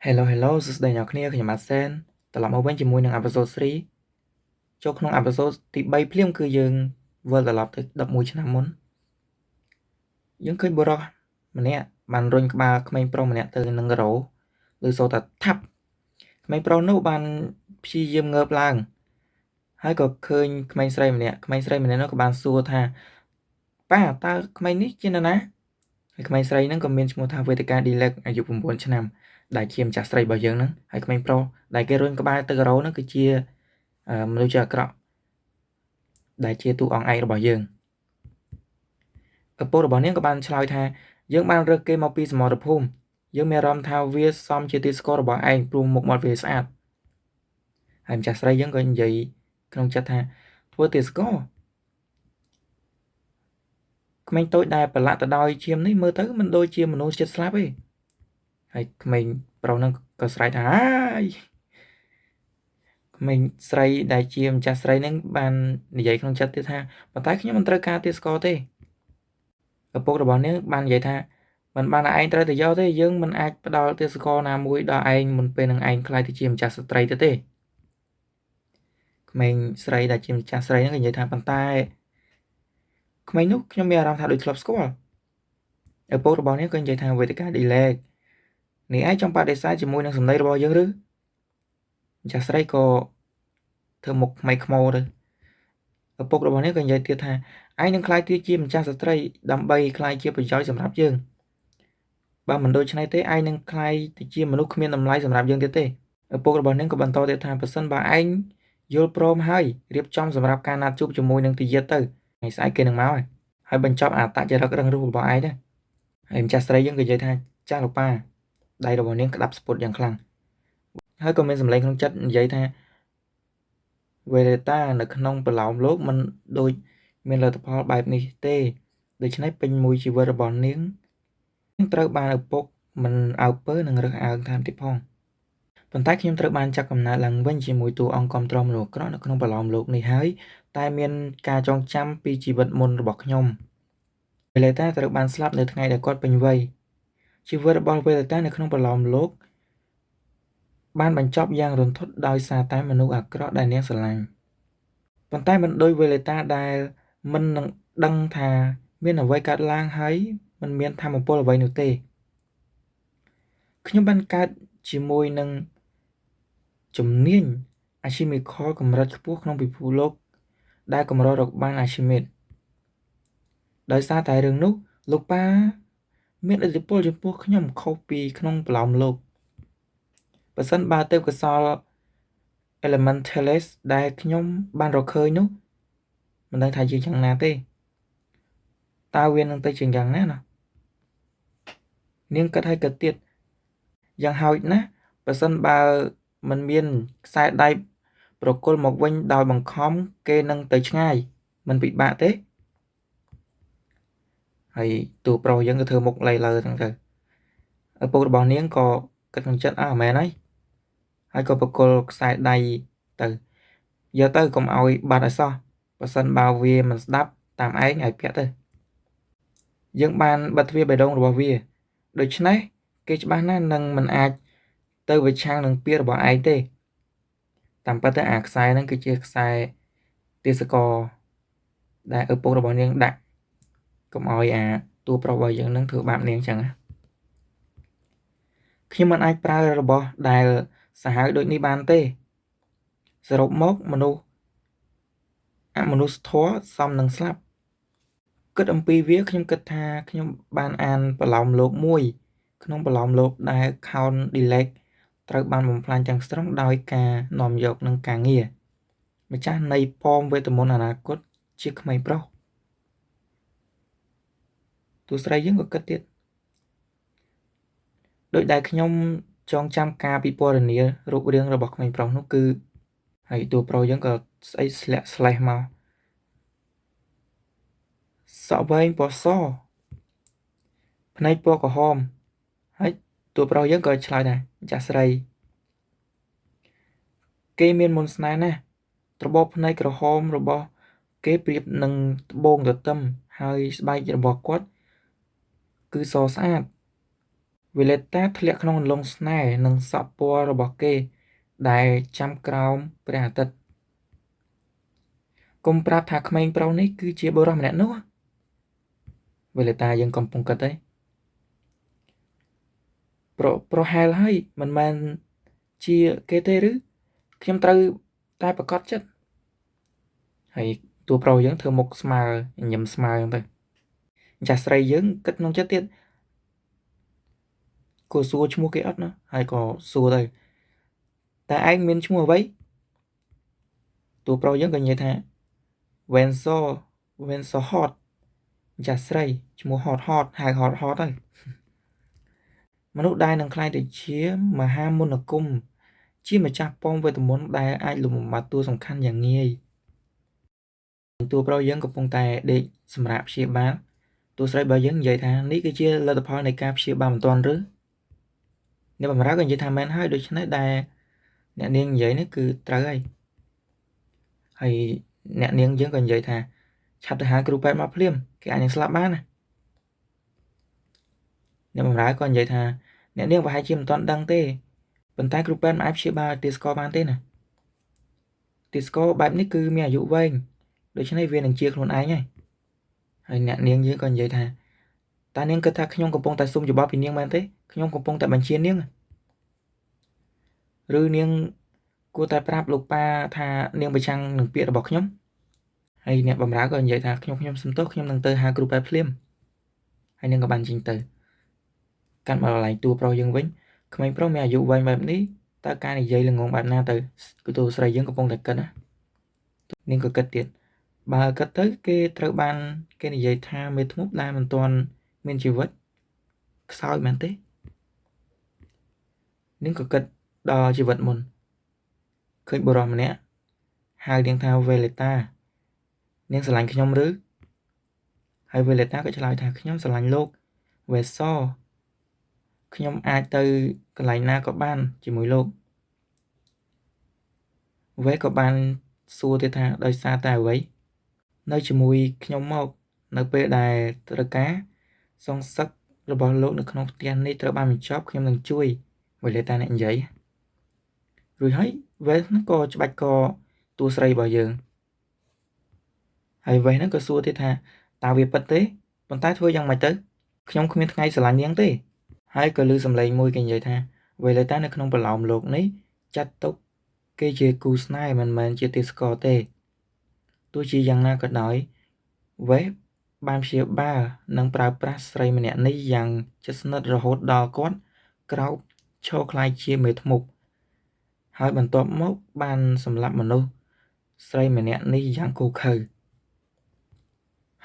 Hello Hello សួស្តីអ្នកគ្នាខ្ញុំម៉ាសែនត្រឡប់មកវិញជាមួយនឹង episode 3ចូលក្នុង episode ទី3ភ្លាមគឺយើងវិលត្រឡប់ទៅ11ឆ្នាំមុនយើងឃើញបុរសម្នាក់បានរុញក្បាលក្មេងប្រុសម្នាក់ទៅនឹងរោឬសូតែថាប់ក្មេងប្រុសនោះបានព្យាយាមងើបឡើងហើយក៏ឃើញក្មេងស្រីម្នាក់នោះក៏បានសួរថាប៉ាតើក្មេងនេះជានរណាហើយក្មេងស្រីហ្នឹងក៏មានឈ្មោះថាវេទិកាឌីឡែកអាយុ9ឆ្នាំដែលជាម្ចាស់ស្រីរបស់យើងហ្នឹងហើយក្មេងប្រុសដែលគេរុញក្បាលទៅរោហ្នឹងគឺជាមនុស្សជាអាក្រក់ដែលជាតួអង្គឯករបស់យើងឪពុករបស់នាងក៏បានឆ្លើយថាយើងបានរើសគេមកពីសមរភូមិយើងមានអារម្មណ៍ថាវាសមជាទីស្គាល់របស់ឯងព្រោះមុខមាត់វាស្អាតហើយម្ចាស់ស្រីយើងក៏និយាយក្នុងចិត្តថាធ្វើទីស្គាល់ក្មេងតូចដែលប្រឡាក់ទៅដោយឈាមនេះមើលទៅមិនដូចជាមនុស្សចិត្តស្លាប់ទេហើយក្មេងប្រុសហ្នឹងក៏ស្រែកថាហើយក្មេងស្រីដែលជាម្ចាស់ស្រីហ្នឹងបាននិយាយក្នុងចិត្តទៀតថាប៉ុន្តែខ្ញុំមិនត្រូវការទីស្គាល់ទេឪពុករបស់នាងបាននិយាយថាមិនបានឯងត្រូវទៅយកទេយើងមិនអាចផ្ដល់ទីស្គាល់ណាមួយដល់ឯងមុនពេលនឹងឯងខ្លាយទៅជាម្ចាស់ស្ត្រីទៅទេក្មេងស្រីដែលជាម្ចាស់ស្រីហ្នឹងក៏និយាយថាប៉ុន្តែក្មេងនោះខ្ញុំមានអារម្មណ៍ថាដូចធ្លាប់ស្គាល់ឪពុករបស់នាងក៏និយាយថាវេទិកាឌីឡែកនេះឯងចង់បដិសេធជាមួយនឹងសម្ដីរបស់យើងឬម្ចាស់ស្រីក៏ធ្វើមុខខ្មៃខ្មោទៅឪពុករបស់នាងក៏និយាយទៀតថាឯងនឹងខ្លាយទៅជាម្ចាស់ស្ត្រីដើម្បីខ្លាយជាប្រយោជន៍សម្រាប់យើងបើមិនដូច្នេះទេឯងនឹងខ្លាយទៅជាមនុស្សគ្មានតម្លៃសម្រាប់យើងទៀតទេឪពុករបស់នាងក៏បន្តទៀតថាប្រសិនបើឯងយល់ព្រមហើយរៀបចំសម្រាប់ការណាត់ជួបជាមួយនឹងទាយាទទៅថ្ងៃស្អែកគេនឹងមកហើយបញ្ចប់អត្តចរិតរឹងរូសរបស់ឯងទៅហើយម្ចាស់ស្រីយើងក៏និយាយថាចាស់លោកប៉ាដៃរបស់នាងក្តាប់ស្ពុតយ៉ាងខ្លាំងហើយក៏មានសម្លេងក្នុងចិត្តនិយាយថាវេរេតានៅក្នុងប្រឡោមលោកមិនដូចមានលទ្ធផលបែបនេះទេដូច្នេះពេញមួយជីវិតរបស់នាងត្រូវបានឪពុកមិនអើពើនឹងរើសអើងថែមទៀតផងប៉ុន្តែខ្ញុំត្រូវបានចាប់កំណើតឡើងវិញជាមួយតួអង្គគ្រប់គ្រងមនុស្សអាក្រក់នៅក្នុងប្រឡោមលោកនេះហើយតែមានការចងចាំពីជីវិតមុនរបស់ខ្ញុំវេលេតាត្រូវបានស្លាប់នៅថ្ងៃដែលគាត់ពេញវ័យជីវិតរបស់វេលេតានៅក្នុងប្រឡោមលោកបានបញ្ចប់យ៉ាងរន្ធត់ដោយសារតែមនុស្សអាក្រក់ដែលនាងស្រឡាញ់ប៉ុន្តែមិនដូចវេលេតាដែលមិននឹងដឹងថាមានអ្វីកើតឡើងហើយមិនមានធម៌ពលអ្វីនោះទេខ្ញុំបានកើតជាមួយនឹងជំនាញអាស៊ីមីខលកម្រិតខ្ពស់ក្នុងពិភពលោកដែលកម្ររកបានអាស៊ីមេតដោយសារតែរឿងនោះលោកប៉ាមានឥទ្ធិពលចំពោះខ្ញុំខុសពីក្នុងប្រឡោមលោកបើសិនបើទេពកោសល្យ Elementalist ដែលខ្ញុំបានរកឃើញនោះមិនដឹងថាជាយ៉ាងណាទេតើវានឹងទៅជាយ៉ាងណាណានាងគិតឲ្យគិតទៀតយ៉ាងហោចណាស់បើសិនបើមិនមានខ្សែដៃប្រគល់មកវិញដោយបង្ខំគេនឹងទៅឆ្ងាយមិនពិបាកទេហើយតួប្រុសយើងក៏ធ្វើមុខលៃលើហ្នឹងទៅឪពុករបស់នាងក៏គិតក្នុងចិត្តមែនហើយក៏ប្រគល់ខ្សែដៃទៅយកទៅកុំឲ្យបាត់ឲ្យសោះបើសិនបើវាមិនស្ដាប់តាមឯងឲ្យពាក់ទៅយើងបានបិទទ្វារបេះដូងរបស់វាដូច្នេះគេច្បាស់ណាស់នឹងមិនអាចទៅប្រឆាំងនឹងពាក្យរបស់ឯងទេតាមពិតទៅអាខ្សែហ្នឹងគឺជាខ្សែទេសកលដែលឪពុករបស់នាងដាក់កុំឲ្យអាតួប្រុសរបស់យើងនឹងធ្វើបាបនាងចឹងណាខ្ញុំមិនអាចប្រើរបស់ដែលសាហាវដូចនេះបានទេសរុបមកមនុស្សអមនុស្សធម៌សមនឹងស្លាប់គិតអំពីវាខ្ញុំគិតថាខ្ញុំបានអានប្រឡោមលោកមួយក្នុងប្រឡោមលោកដែល Count Dillec ត្រូវបានបំផ្លាញទាំងស្រុងដោយការនាំយកនឹងការងារម្ចាស់នៃប៉មវេទមន្តអនាគតជាក្មេងប្រុសទូស្រីយើងក៏គិតទៀតដោយដែលខ្ញុំចងចាំការពិពណ៌នារូបរាងរបស់ក្មេងប្រុសនោះគឺហើយតួប្រុសយើងក៏ស្អីស្លាក់ស្លេះមកសក់វែងពណ៌សភ្នែកពណ៌ក្រហមហើយតួប្រុសយើងក៏ឆ្លើយដែរម្ចាស់ស្រីគេមានមន្តស្នេហ៍ណាស់ត្របកភ្នែកក្រហមរបស់គេប្រៀបនឹងត្បូងទទឹមហើយស្បែករបស់គាត់គឺសស្អាត Violetta ធ្លាក់ក្នុងអន្លង់ស្នេហ៍នឹងសក់ពណ៌របស់គេដែលចាំក្រោមព្រះអាទិត្យកុំប្រាប់ថាក្មេងប្រុសនេះគឺជាបុរសម្នាក់នោះ Violetta យើងកំពុងគិតទេប្រហែលហើយមិនមែនជាគេទេឬខ្ញុំត្រូវតែប្រកាសចិត្តហើយតួប្រុសយើងធ្វើមុខស្មើញញឹមស្មើទៅចាស់ស្រីយើងគិតក្នុងចិត្តទៀតគួរសួរឈ្មោះគេអត់ណាហើយក៏សួរទៅតែឯងមានឈ្មោះអ្វីតួប្រុសយើងក៏និយាយថា Wenso Hot ចាស់ស្រីឈ្មោះ Hot ហៅ Hot ទៅមនុស្សដែលនឹងខ្លាយទៅជាមហាមន្តអាគមជាម្ចាស់ប៉មវេទមន្តដែលអាចលុបបំបាត់តួសំខាន់យ៉ាងងាយតួប្រុសយើងកំពុងតែដេកសម្រាប់ព្យាបាលតួស្រីរបស់យើងនិយាយថានេះគឺជាលទ្ធផលនៃការព្យាបាលមិនទាន់ឬអ្នកបម្រើក៏និយាយថាមែនហើយដូច្នេះដែលអ្នកនាងនិយាយនេះគឺត្រូវហើយអ្នកនាងយើងក៏និយាយថាឆាប់ទៅហៅគ្រូពេទ្យមកភ្លាមគេអាចនឹងស្លាប់បានណាអ្នកបម្រើក៏និយាយថាអ្នកនាងប្រហែលជាមិនទាន់ដឹងទេប៉ុន្តែគ្រូពេទ្យមិនអាចព្យាបាលទាស្គរបានទេណាទាស្គរបែបនេះគឺមានអាយុវែងដូច្នេះវានឹងជាខ្លួនឯងហើយអ្នកនាងយើងក៏និយាយថាតើនាងគិតថាខ្ញុំកំពុងតែសុំយោបល់ពីនាងមែនទេខ្ញុំកំពុងតែបញ្ជានាងឬនាងគួរតែប្រាប់លោកប៉ាថានាងប្រឆាំងនឹងពាក្យរបស់ខ្ញុំហើយអ្នកបម្រើក៏និយាយថាខ្ញុំសុំទោសខ្ញុំនឹងទៅហៅគ្រូពេទ្យភ្លាមហើយនាងក៏បានចេញទៅកាន់មកកន្លែងតួប្រុសយើងវិញក្មេងប្រុសមានអាយុវែងបែបនេះតើការនិយាយល្ងងបែបណាទៅគឺតួស្រីយើងកំពុងតែគិតណានាងក៏គិតទៀតបើគិតទៅគេត្រូវបានគេនិយាយថាមេធ្មប់ដែលមិនទាន់មានជីវិតខ្សោយមែនទេនាងក៏គិតដល់ជីវិតមុនឃើញបុរសម្នាក់ហៅនាងថា Violetta នាងស្រឡាញ់ខ្ញុំឬហើយ Violetta ក៏ឆ្លើយថាខ្ញុំស្រឡាញ់លោក Weso ខ្ញុំអាចទៅកន្លែងណាក៏បានជាមួយលោក Ve ក៏បានសួរទៀតថាដោយសារតែអ្វីនៅជាមួយខ្ញុំមកនៅពេលដែលត្រូវការសងសឹករបស់លោកនៅក្នុងផ្ទះនេះត្រូវបានបញ្ចប់ខ្ញុំនឹងជួយ Violetta អ្នកនិយាយរួចហើយ Ve ហ្នឹងក៏ច្បាច់កតួស្រីរបស់យើងហើយ Ve ហ្នឹងក៏សួរទៀតថាតើវាពិតទេប៉ុន្តែធ្វើយ៉ាងម៉េចទៅខ្ញុំគ្មានថ្ងៃស្រឡាញ់នាងទេហើយក៏ឮសំឡេងមួយគេនិយាយថា Violetta នៅក្នុងប្រឡោមលោកនេះចាត់ទុកគេជាគូស្នេហ៍មិនមែនជាទាស្គរទេទោះជាយ៉ាងណាក៏ដោយ Web បានព្យាបាលនិងប្រើប្រាស់ស្រីម្នាក់នេះយ៉ាងជិតស្និទ្ធរហូតដល់គាត់ក្រោកឈរខ្លាយជាមេធ្មប់ហើយបន្ទាប់មកបានសម្លាប់មនុស្សស្រីម្នាក់នេះយ៉ាងគោខើ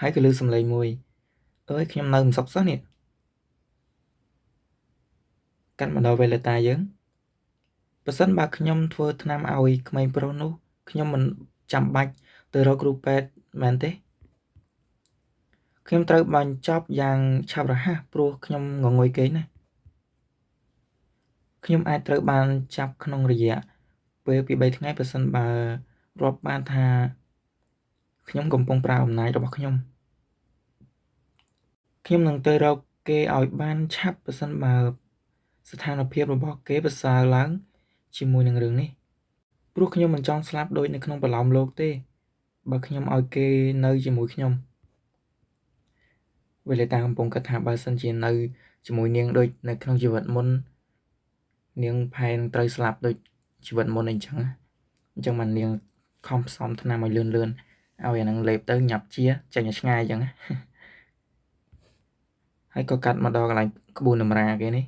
ហើយក៏ឮសំឡេងមួយអើយខ្ញុំនៅមិនសុខសោះនេះកាន់មកដល់ Violetta យើងបើសិនបើខ្ញុំធ្វើថ្នាំឲ្យក្មេងប្រុសនោះខ្ញុំមិនចាំបាច់ទៅរកគ្រូពេទ្យមែនទេខ្ញុំត្រូវបញ្ចប់យ៉ាងឆាប់រហ័សព្រោះខ្ញុំងងុយគេងណាខ្ញុំអាចត្រូវបានចាប់ក្នុងរយៈពេលពី3ថ្ងៃប្រសិនបើរាប់បានថាខ្ញុំកំពុងប្រើអំណាចរបស់ខ្ញុំនឹងទៅរកគេឲ្យបានឆាប់ប្រសិនបើស្ថានភាពរបស់គេប្រសើរឡើងជាមួយនឹងរឿងនេះព្រោះខ្ញុំមិនចង់ស្លាប់ដូចនៅក្នុងប្រឡោមលោកទេបើខ្ញុំឲ្យគេនៅជាមួយខ្ញុំ Violetta កំពុងគិតថាបើសិនជានៅជាមួយនាងដូចនៅក្នុងជីវិតមុននាងផែនត្រូវស្លាប់ដូចជីវិតមុនអីចឹងបាននាងខំផ្សំថ្នាំឲ្យលឿនឲ្យអានឹងលេបទៅញាប់ជាចេញឲ្យឆ្ងាយចឹងហើយក៏កាត់មកដល់កន្លែងក្បួនតម្រាគេនេះ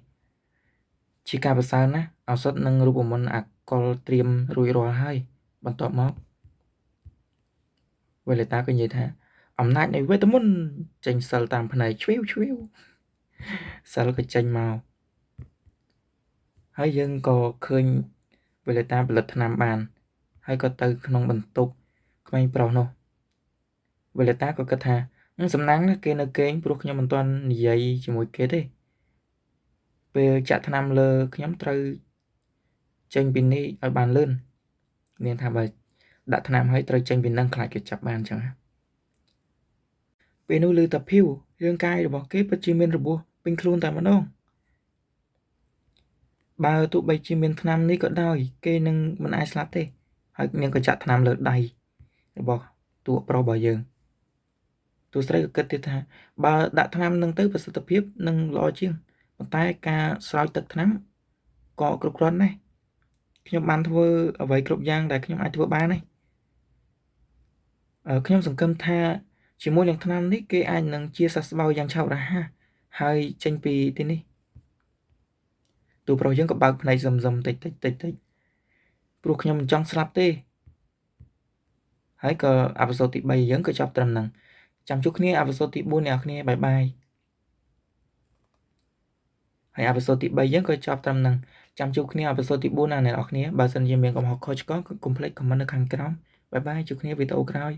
ជាការប្រសើរណាស់ឱសថនិងរូបមន្តអាកុលត្រៀមរួចរាល់ហើយបន្ទាប់មក Violetta ក៏និយាយថាអំណាចនៃវេទមន្តចេញសិលតាមភ្នែកឆ្វៀវសិលក៏ចេញមកហើយយើងក៏ឃើញ Violetta ផលិតថ្នាំបានហើយក៏ទៅក្នុងបន្ទប់ក្មេងប្រុសនោះ Violetta ក៏គិតថាសំណាងណាស់គេនៅគេងព្រោះខ្ញុំមិនទាន់និយាយជាមួយគេទេពេលចាក់ថ្នាំលើខ្ញុំត្រូវចេញពីនេះឲ្យបានលឿនមានថាបើដាក់ថ្នាំហើយត្រូវចេញពីនឹងខ្លាចគេចាប់បានចឹងពេលនោះឮតាភីវរាងកាយរបស់គេពិតជាមានរបួសពេញខ្លួនតែម្ដង បើទោះបីជាមានថ្នាំនេះក៏ដោយគេនឹងមិនអាចស្លាប់ទេហើយនាងក៏ចាក់ថ្នាំលើដៃរបស់តួប្រុសរបស់យើងតួស្រីក៏គិតទៀតថាបើដាក់ថ្នាំនឹងទៅប្រសិទ្ធភាពនឹងល្អជាងប៉ុន្តែការស្រោចទឹកថ្នាំក៏គ្រប់គ្រាន់ដែរខ្ញុំបានធ្វើអ្វីគ្រប់យ៉ាងដែលខ្ញុំអាចធ្វើបានហើយខ្ញុំសង្ឃឹមថាជាមួយនឹងថ្នាំនេះគេអាចនឹងជាសះស្បើយយ៉ាងឆាប់រហ័សហើយចេញពីទីនេះតួប្រុសយើងក៏បើកភ្នែកសឹមតិចព្រោះខ្ញុំមិនចង់ស្លាប់ទេហើយក៏អេពីសូតទី3យើងក៏ចប់ត្រឹមហ្នឹងចាំជួបគ្នាអេពីសូតទី4អ្នកនរគ្នាបាយបាយហើយអេពីសូតទី3យើងក៏ចប់ត្រឹមហ្នឹងចាំជួបគ្នាអេពីសូតទី4ណាអ្នកនរគ្នាបើសិនជាមានកំហុសខុសឆ្គងកុំភ្លេចខមមិននៅខាងក្រោមបាយបាយជួបគ្នាវីដេអូក្រោយ